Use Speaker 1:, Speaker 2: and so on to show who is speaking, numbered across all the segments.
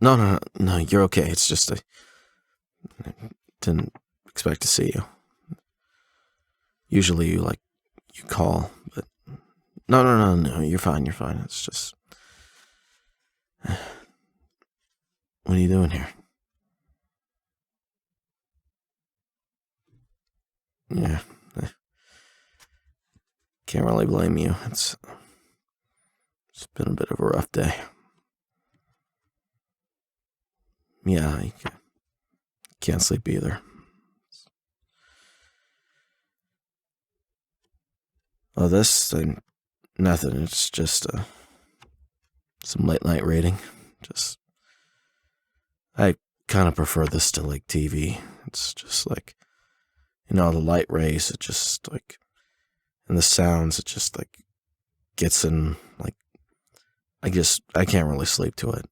Speaker 1: No, you're okay. It's just I didn't expect to see you. Usually you call, but no, you're fine. It's just, what are you doing here? Yeah, can't really blame you. It's been a bit of a rough day. Yeah, I can't sleep either. Oh, nothing. It's just some late night reading. I kind of prefer this to TV. It's just the light rays. It just and the sounds. It just gets in. I can't really sleep to it.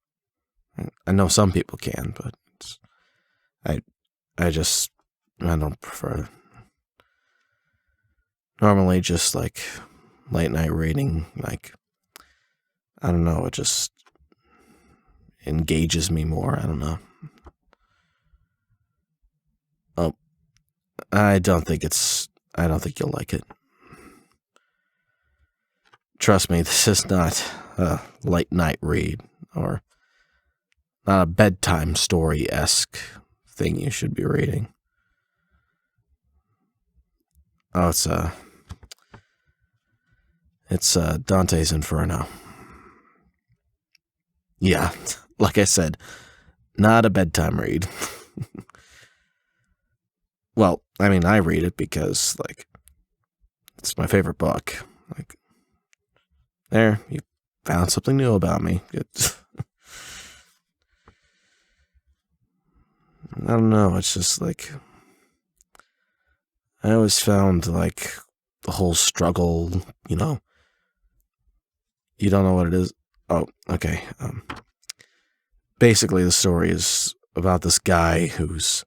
Speaker 1: I know some people can, but I don't prefer it. Normally, just late night reading, I don't know, it just engages me more. I don't know. Oh, I don't think you'll like it. Trust me, this is not a late night read or not a bedtime story-esque thing you should be reading. Oh, it's Dante's Inferno. Yeah, like I said, not a bedtime read. Well, I mean, I read it because, it's my favorite book. There, you found something new about me. I don't know, it's just, I always found, the whole struggle, you don't know what it is. Oh, okay. Basically, the story is about this guy who's,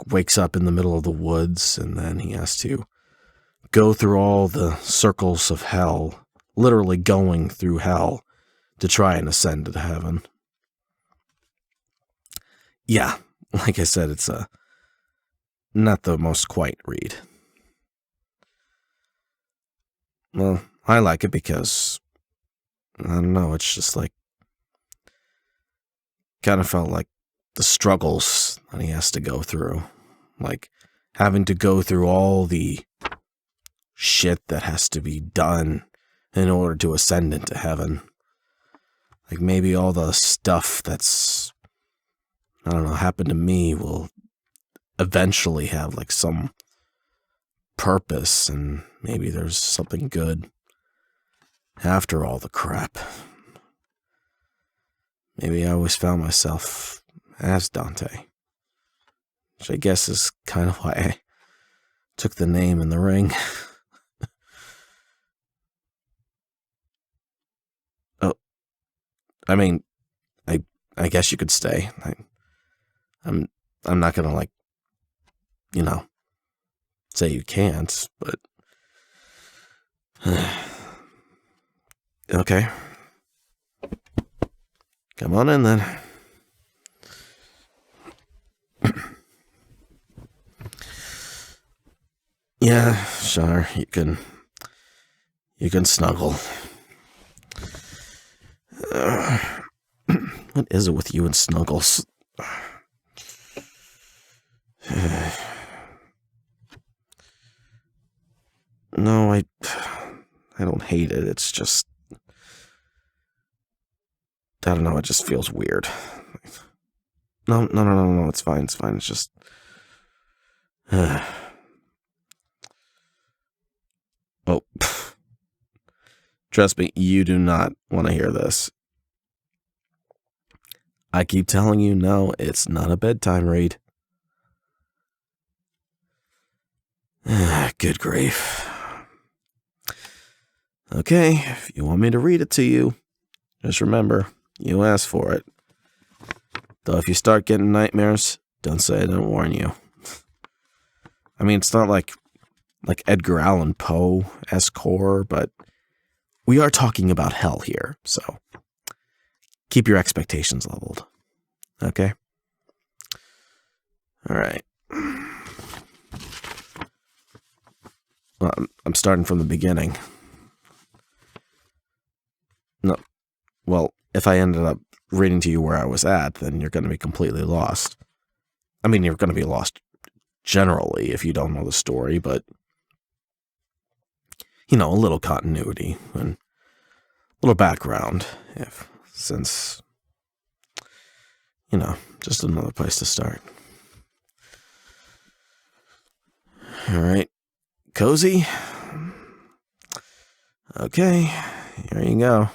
Speaker 1: wakes up in the middle of the woods, and then he has to go through all the circles of hell, literally going through hell, to try and ascend to heaven. Yeah, like I said, it's not the most quaint read. Well, I like it because, I don't know, it's just kind of felt like the struggles that he has to go through. Having to go through all the shit that has to be done in order to ascend into heaven. Maybe all the stuff that's, I don't know, happened to me will eventually have some purpose, and maybe there's something good after all the crap. Maybe I always found myself as Dante, which I guess is kind of why I took the name in the ring. Oh, I mean, I guess you could stay. I'm not gonna say you can't, but okay. Come on in then. Yeah, sure, you can snuggle. What is it with you and snuggles? No, I don't hate it. It's just, I don't know, it just feels weird. No, it's fine. It's just, oh, trust me, you do not want to hear this. I keep telling you, no, it's not a bedtime read. Good grief. Okay, if you want me to read it to you, just remember, you asked for it. Though if you start getting nightmares, don't say I didn't warn you. I mean, it's not like Edgar Allan Poe-esque horror, but we are talking about hell here, so keep your expectations leveled. Okay? All right. Well, I'm starting from the beginning. No. Well, if I ended up reading to you where I was at, then you're going to be completely lost. I mean, you're going to be lost generally if you don't know the story, but, a little continuity and a little background, since, just another place to start. All right. Cozy? Okay, here you go.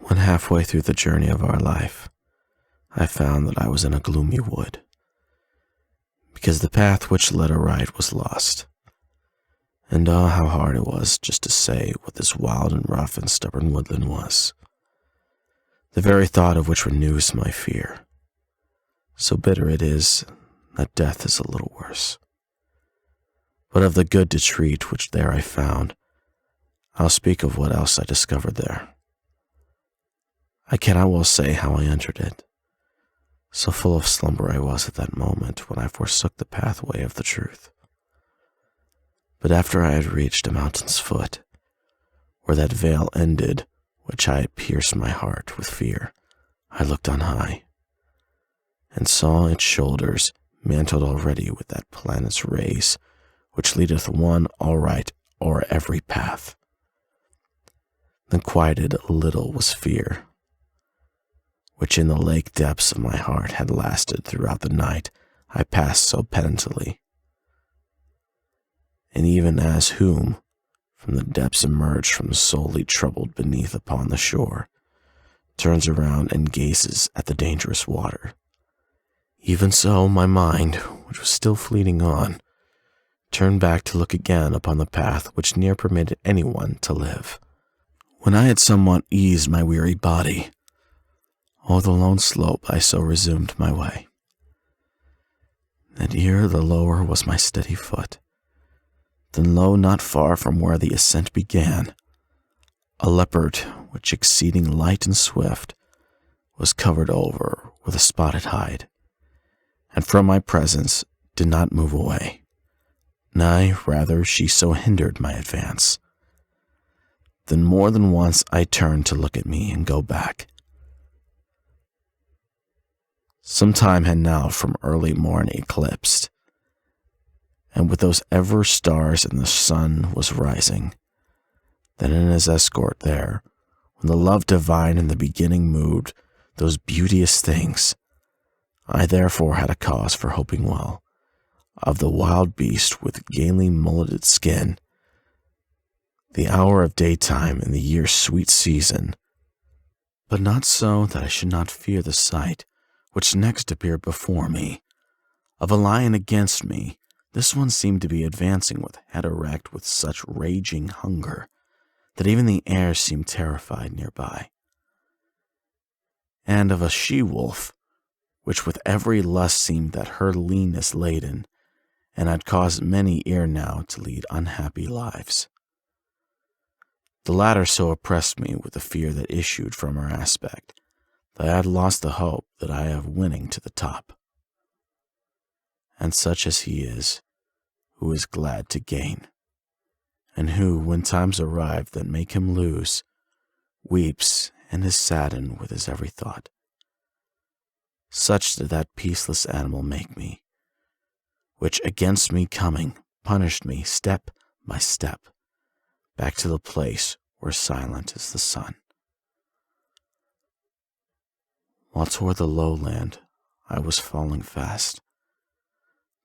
Speaker 1: When halfway through the journey of our life, I found that I was in a gloomy wood, because the path which led aright was lost. And how hard it was just to say what this wild and rough and stubborn woodland was, the very thought of which renews my fear. So bitter it is that death is a little worse. But of the good to treat which there I found, I'll speak of what else I discovered there. I cannot well say how I entered it. So full of slumber I was at that moment when I forsook the pathway of the truth. But after I had reached a mountain's foot, where that veil ended which I had pierced my heart with fear, I looked on high, and saw its shoulders mantled already with that planet's rays which leadeth one aright o'er every path. Then quieted a little was fear, which in the lake depths of my heart had lasted throughout the night I passed so penitently. And even as whom from the depths emerged from solely troubled beneath upon the shore, turns around and gazes at the dangerous water, even so my mind, which was still fleeting on, turned back to look again upon the path which ne'er permitted anyone to live. When I had somewhat eased my weary body, o'er the lone slope I so resumed my way, that ere the lower was my steady foot, then lo, not far from where the ascent began, a leopard, which exceeding light and swift, was covered over with a spotted hide, and from my presence did not move away. Nay, rather she so hindered my advance. Then more than once I turned to look at me and go back. Some time had now from early morn eclipsed, and with those ever stars and the sun was rising, that in his escort there, when the love divine in the beginning moved those beauteous things, I therefore had a cause for hoping well of the wild beast with gaily mulleted skin, the hour of daytime in the year's sweet season, but not so that I should not fear the sight which next appeared before me, of a lion against me. This one seemed to be advancing with head erect with such raging hunger that even the air seemed terrified nearby, and of a she-wolf, which with every lust seemed that her leanness laden, and had caused many ere now to lead unhappy lives. The latter so oppressed me with the fear that issued from her aspect, that I had lost the hope that I have winning to the top. And such as he is, who is glad to gain, and who, when times arrive that make him lose, weeps and is saddened with his every thought. Such did that peaceless animal make me, which against me coming, punished me step by step, back to the place where silent is the sun. While toward the lowland I was falling fast,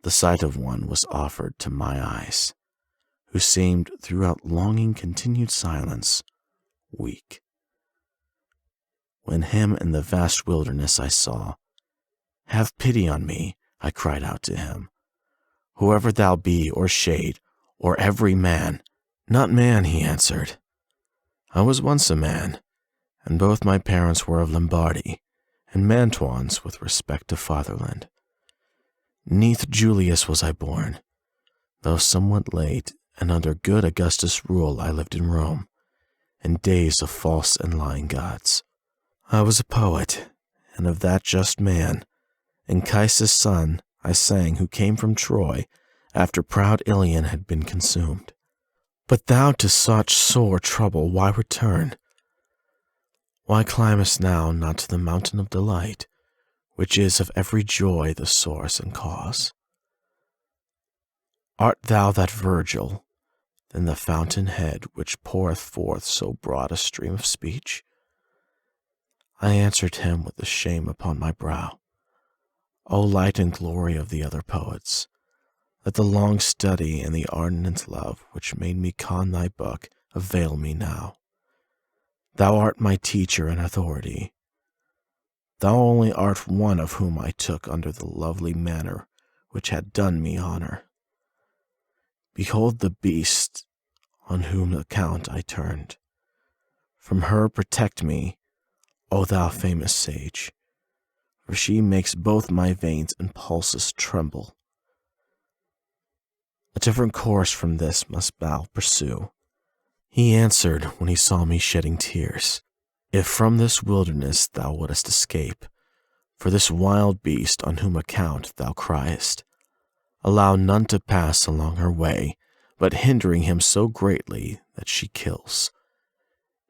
Speaker 1: the sight of one was offered to my eyes, who seemed throughout longing continued silence, weak. When him in the vast wilderness I saw, "Have pity on me," I cried out to him, "whoever thou be, or shade, or every man." "Not man," he answered. "I was once a man, and both my parents were of Lombardy, and Mantuans with respect to fatherland. 'Neath Julius was I born, though somewhat late, and under good Augustus' rule I lived in Rome, in days of false and lying gods. I was a poet, and of that just man, Anchises' son, I sang, who came from Troy, after proud Ilion had been consumed. But thou to such sore trouble why return? Why climbest now not to the mountain of delight, which is of every joy the source and cause? Art thou that Virgil, then the fountain head which poureth forth so broad a stream of speech? I answered him with the shame upon my brow. O light and glory of the other poets, let the long study and the ardent love which made me con thy book avail me now. Thou art my teacher and authority. Thou only art one of whom I took under the lovely manner which had done me honor. Behold the beast on whom account I turned. From her protect me, O thou famous sage, for she makes both my veins and pulses tremble. A different course from this must thou pursue. He answered when he saw me shedding tears, if from this wilderness thou wouldest escape, for this wild beast on whom account thou criest, allow none to pass along her way, but hindering him so greatly that she kills,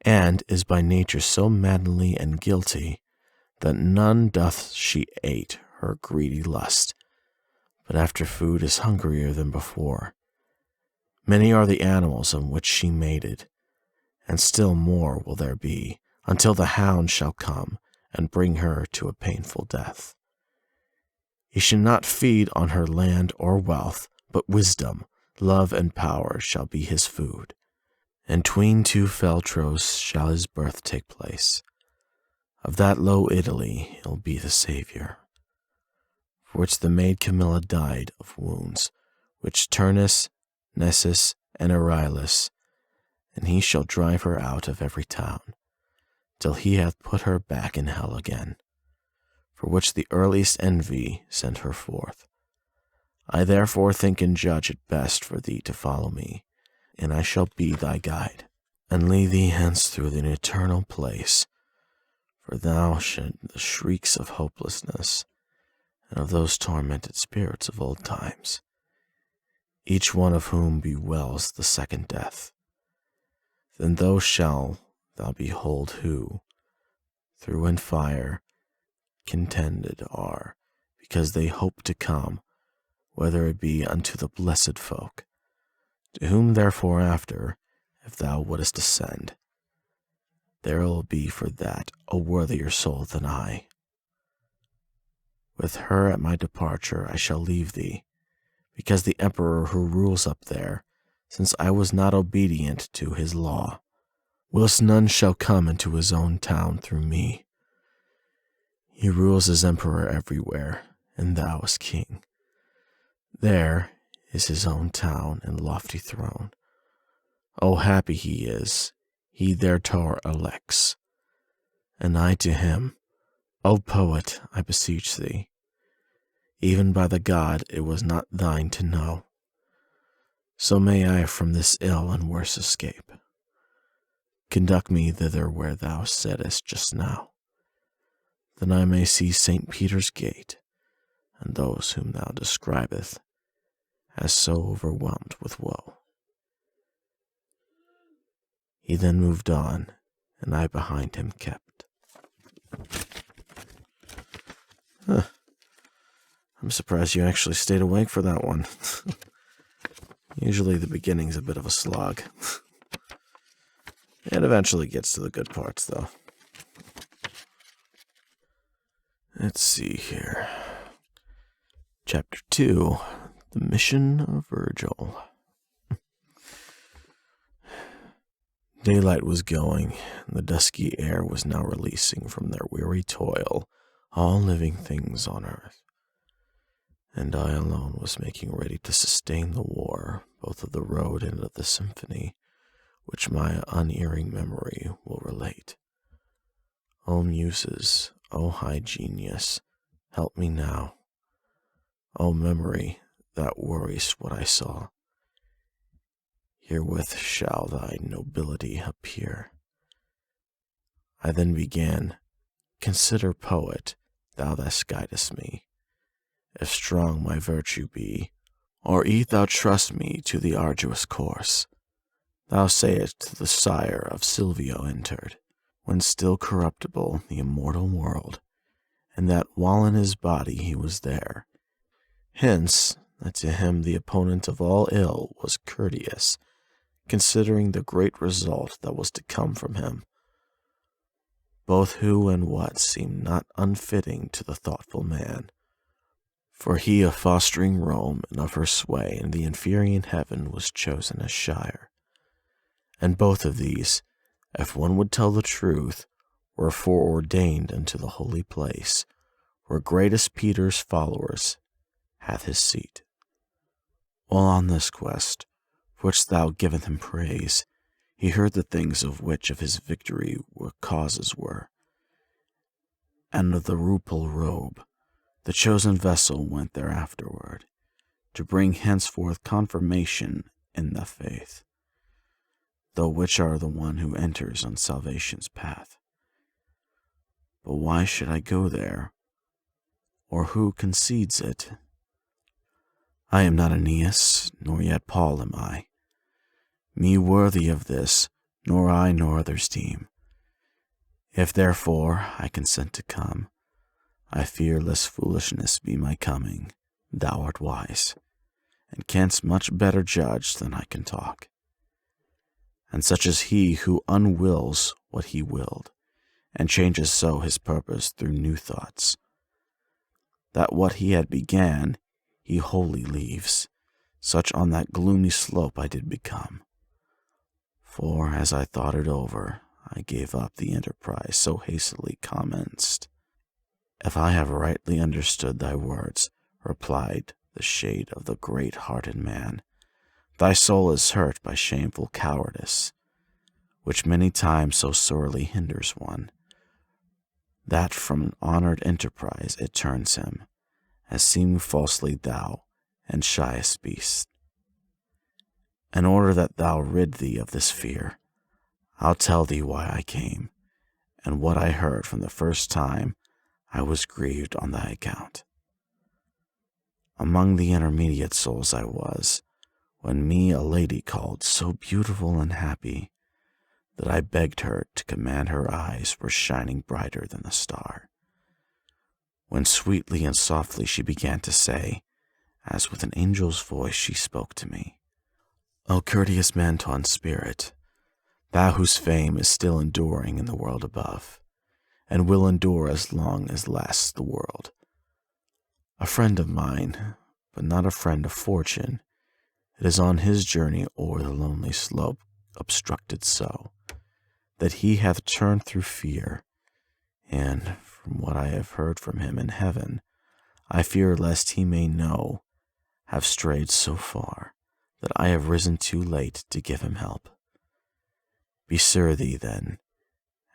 Speaker 1: and is by nature so maddenly and guilty that none doth she ate her greedy lust, but after food is hungrier than before. Many are the animals on which she mated, and still more will there be, until the hound shall come and bring her to a painful death. He should not feed on her land or wealth, but wisdom, love, and power shall be his food. And 'tween two fell troths shall his birth take place. Of that low Italy he'll be the savior, for which the maid Camilla died of wounds, which Turnus, Nessus, and Aurelius, and he shall drive her out of every town, till he hath put her back in hell again, for which the earliest envy sent her forth. I therefore think and judge it best for thee to follow me, and I shall be thy guide, and lead thee hence through an eternal place, for thou should the shrieks of hopelessness, and of those tormented spirits of old times, each one of whom bewells the second death. Then those shall thou behold who, through and fire, contended are, because they hope to come, whether it be unto the blessed folk, to whom therefore after, if thou wouldest ascend, there will be for that a worthier soul than I. With her at my departure I shall leave thee, because the emperor who rules up there, since I was not obedient to his law, whilst none shall come into his own town through me. He rules as emperor everywhere, and thou as king. There is his own town and lofty throne. O happy he is, he thereto elects. And I to him, O poet, I beseech thee, even by the God it was not thine to know. So may I from this ill and worse escape. Conduct me thither where thou saidst just now, that I may see St. Peter's gate, and those whom thou describest as so overwhelmed with woe. He then moved on, and I behind him kept. I'm surprised you actually stayed awake for that one. Usually the beginning's a bit of a slog. It eventually gets to the good parts, though. Let's see here. Chapter 2, The Mission of Virgil. Daylight was going, and the dusky air was now releasing from their weary toil all living things on earth. And I alone was making ready to sustain the war, both of the road and of the symphony, which my unerring memory will relate. O muses, O high genius, help me now. O memory that worries what I saw, herewith shall thy nobility appear. I then began, consider, poet, thou that guidest me, if strong my virtue be, or eke thou trust me to the arduous course. Thou sayest the sire of Silvio entered, when still corruptible, the immortal world, and that while in his body he was there. Hence, that to him the opponent of all ill was courteous, considering the great result that was to come from him. Both who and what seemed not unfitting to the thoughtful man, for he of fostering Rome and of her sway in the inferior heaven was chosen as shire. And both of these, if one would tell the truth, were foreordained unto the holy place, where greatest Peter's followers hath his seat. While on this quest, for which thou giveth him praise, he heard the things of which of his victory were causes were, and of the rupal robe, the chosen vessel went there afterward, to bring henceforth confirmation in the faith, though which are the one who enters on salvation's path. But why should I go there, or who concedes it? I am not Aeneas, nor yet Paul am I, me worthy of this, nor I nor others deem. If therefore I consent to come, I fear lest foolishness be my coming. Thou art wise, and canst much better judge than I can talk. And such is he who unwills what he willed, and changes so his purpose through new thoughts, that what he had began he wholly leaves. Such on that gloomy slope I did become. For as I thought it over, I gave up the enterprise so hastily commenced. If I have rightly understood thy words, replied the shade of the great-hearted man, thy soul is hurt by shameful cowardice, which many times so sorely hinders one, that from an honored enterprise it turns him, as seeming falsely thou and shyest beast. In order that thou rid thee of this fear, I'll tell thee why I came, and what I heard from the first time I was grieved on thy account. Among the intermediate souls I was, when me a lady called so beautiful and happy, that I begged her to command her eyes were shining brighter than the star. When sweetly and softly she began to say, as with an angel's voice she spoke to me, O courteous Manton spirit, thou whose fame is still enduring in the world above, and will endure as long as lasts the world. A friend of mine, but not a friend of fortune, it is on his journey o'er the lonely slope obstructed so, that he hath turned through fear, and from what I have heard from him in heaven, I fear lest he may know, have strayed so far, that I have risen too late to give him help. Bestir thee then,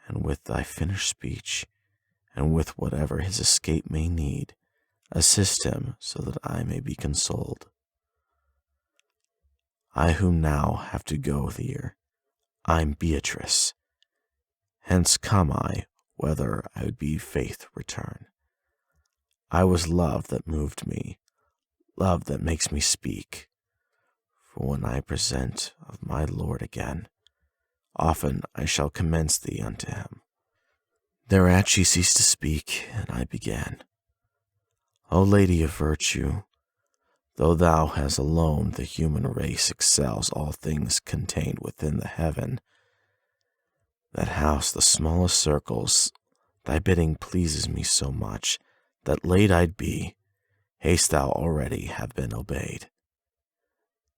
Speaker 1: and with thy finished speech, and with whatever his escape may need, assist him so that I may be consoled. I who now have to go there, I'm Beatrice. Hence come I, whether I would be faith return. I was love that moved me, love that makes me speak. For when I present of my Lord again, often I shall commence thee unto him. Thereat she ceased to speak, and I began. O Lady of Virtue, though thou hast alone the human race excels all things contained within the heaven, that house the smallest circles, thy bidding pleases me so much, that late I'd be, haste thou already have been obeyed.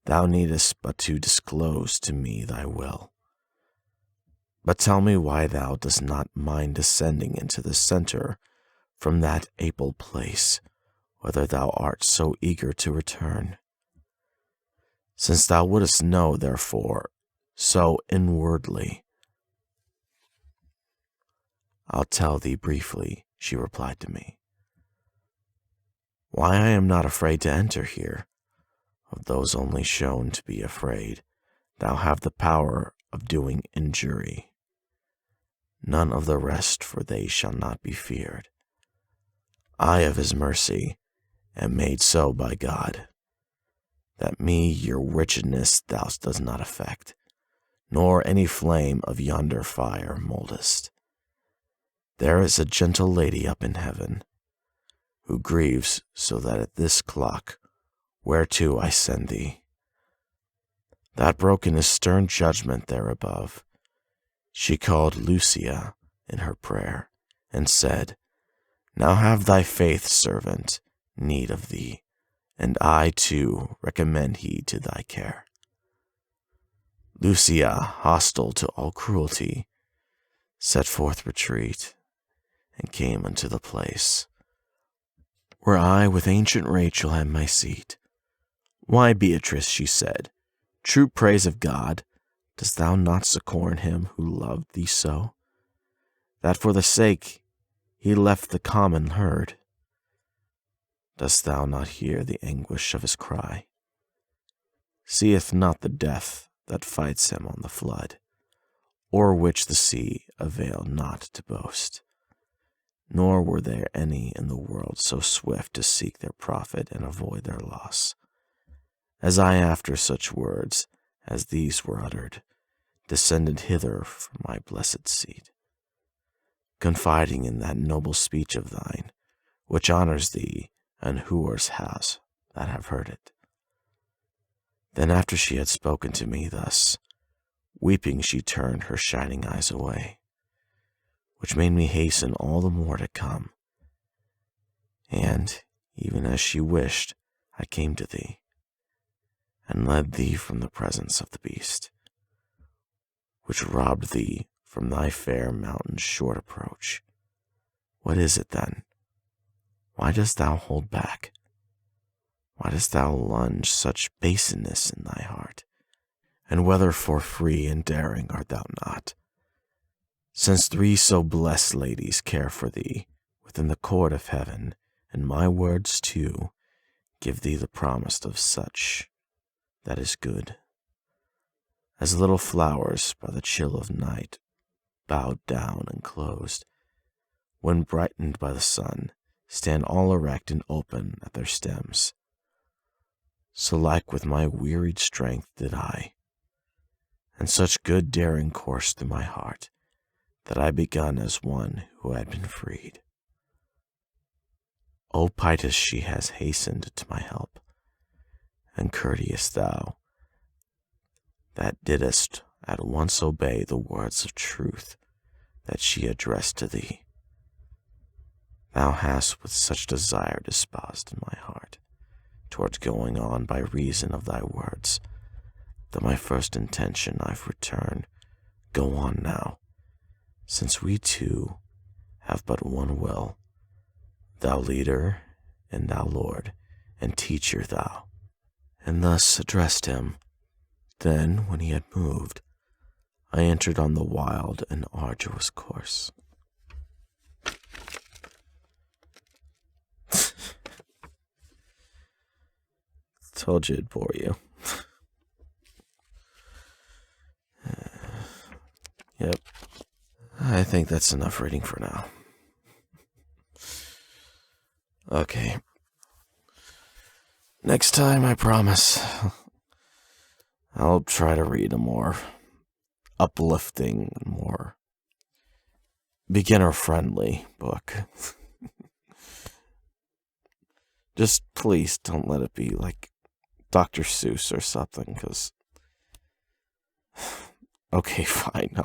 Speaker 1: Thou needest but to disclose to me thy will. But tell me why thou dost not mind descending into the center from that able place, whether thou art so eager to return. Since thou wouldst know, therefore, so inwardly, I'll tell thee briefly, she replied to me. why I am not afraid to enter here. Of those only shown to be afraid, thou have the power of doing injury. None of the rest, for they shall not be feared. I of his mercy am made so by God, that me your wretchedness thou does not affect, nor any flame of yonder fire moldest. There is a gentle lady up in heaven, who grieves so that at this clock, whereto I send thee, that broken his stern judgment there above, she called Lucia in her prayer, and said, Now have thy faith, servant, need of thee, and I, too, recommend heed to thy care. Lucia, hostile to all cruelty, set forth retreat, and came unto the place where I with ancient Rachel had my seat. Why, Beatrice, she said, true praise of God, dost thou not succour him who loved thee so, that for the sake he left the common herd? Dost thou not hear the anguish of his cry? Seeth not the death that fights him on the flood, o'er which the sea availed not to boast? Nor were there any in the world so swift to seek their profit and avoid their loss, as I after such words as these were uttered, descended hither from my blessed seat, confiding in that noble speech of thine, which honors thee, and whoe'er has that have heard it. Then after she had spoken to me thus, weeping she turned her shining eyes away, which made me hasten all the more to come. And, even as she wished, I came to thee, and led thee from the presence of the beast, which robbed thee from thy fair mountain's short approach. What is it then? Why dost thou hold back? Why dost thou lunge such baseness in thy heart? And whether for free and daring art thou not, since three so blessed ladies care for thee within the court of heaven, and my words too give thee the promise of such that is good, as little flowers by the chill of night, bowed down and closed, when brightened by the sun, stand all erect and open at their stems. So like with my wearied strength did I, and such good daring coursed through my heart, that I begun as one who had been freed. O Pytus, she has hastened to my help, and courteous thou, that didst at once obey the words of truth that she addressed to thee. Thou hast with such desire disposed in my heart towards going on by reason of thy words, that my first intention I've returned. Go on now, since we two have but one will, thou leader, and thou Lord, and teacher thou. And thus addressed him. Then, when he had moved, I entered on the wild and arduous course. Told you it'd bore you. Yep. I think that's enough reading for now. Okay. Next time, I promise, I'll try to read a more uplifting, more beginner-friendly book. Just please don't let it be like Dr. Seuss or something, because... Okay, fine.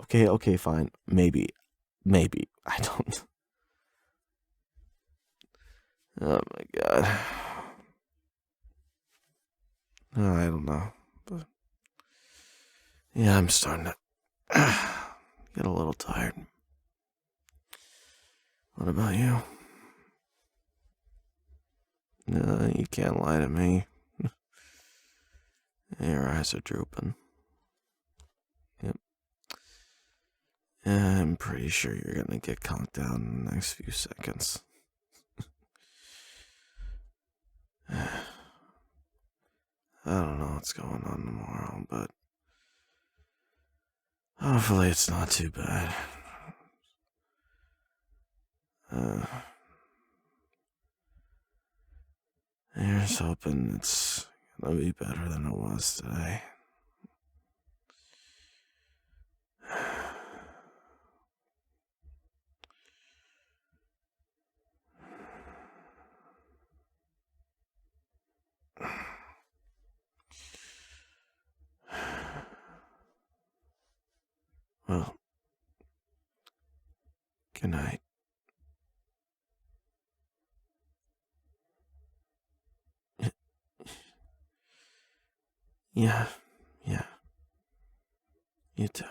Speaker 1: Okay, fine. Maybe. I don't... Oh my god. I don't know. But yeah, I'm starting to get a little tired. What about you? No, you can't lie to me. Your eyes are drooping. Yep. Yeah, I'm pretty sure you're gonna get conked down in the next few seconds. I don't know what's going on tomorrow, but hopefully it's not too bad. Here's hoping it's gonna be better than it was today. Well, good night. Yeah, yeah. You too.